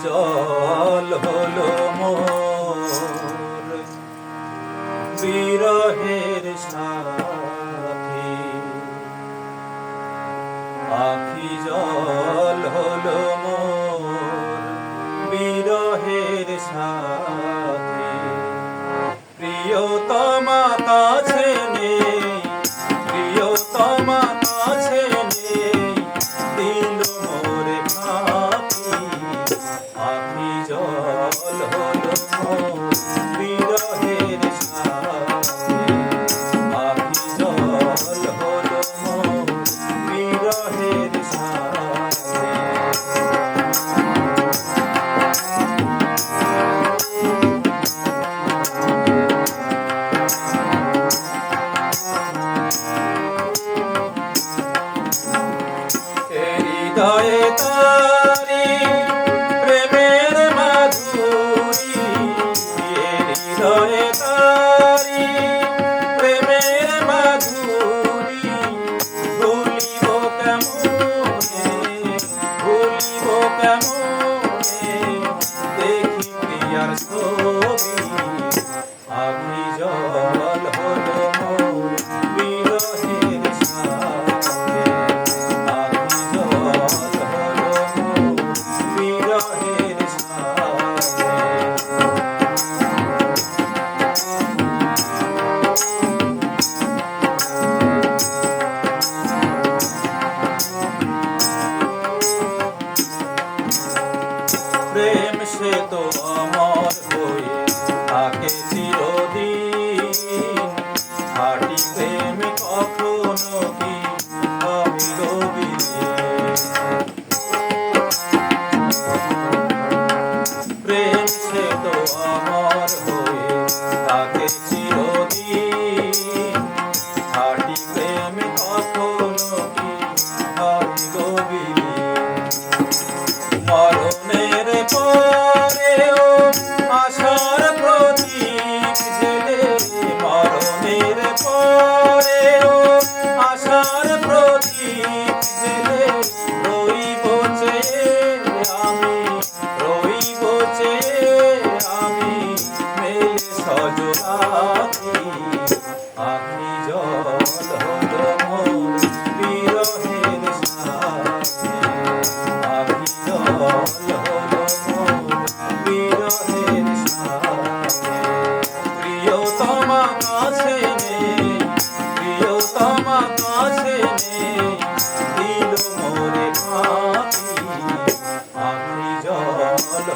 জল হলো মোর বিরহের সাথী, আখি জল হলো মোর বিরহের সাথী। প্রিয়তমা কাছে নেই, প্রিয়তমা কাছে নেই, দিল মোরে ফাঁকি। আখি জল হলো মোর বিরহের সাথী, আখি জল হলো মোর বিরহের সাথী। হৃদয়ে তারি প্রেমের মাধুরী, হৃদয়ে তারি প্রেমের মাধুরী। ভুলিব কেমনে, ভুলিব কেমনে, দেখি প্রিয়ার ছবি। আখি জল হলো মোর বিরহের সাথী, আখি জল হলো মোর বিরহের সাথী। প্রেম সে তো অমর হয়ে থাকে চিরদিন, খাঁটি প্রেম কখনো কি হবে বিলীন। প্রেম সে তো অমর হয়ে থাকে চিরদিন, খাঁটি প্রেম কখনো কি হবে বিলীন। মরণের পরেও আশার প্রদীপ জেলে, মরণের পরেও আশার প্রদীপ জেলে, রইব চেয়ে আমি, রইব চেয়ে আমি, মেলে সজোরাতি। আখি জল হলো মোর বিরহের সাথী, আখি জল হলো মোর বিরহের সাথী। প্রিয়তমা কাছে নেই, প্রিয়তমা কাছে নেই, দিল মোরে ফাঁকি। আখি জল হলো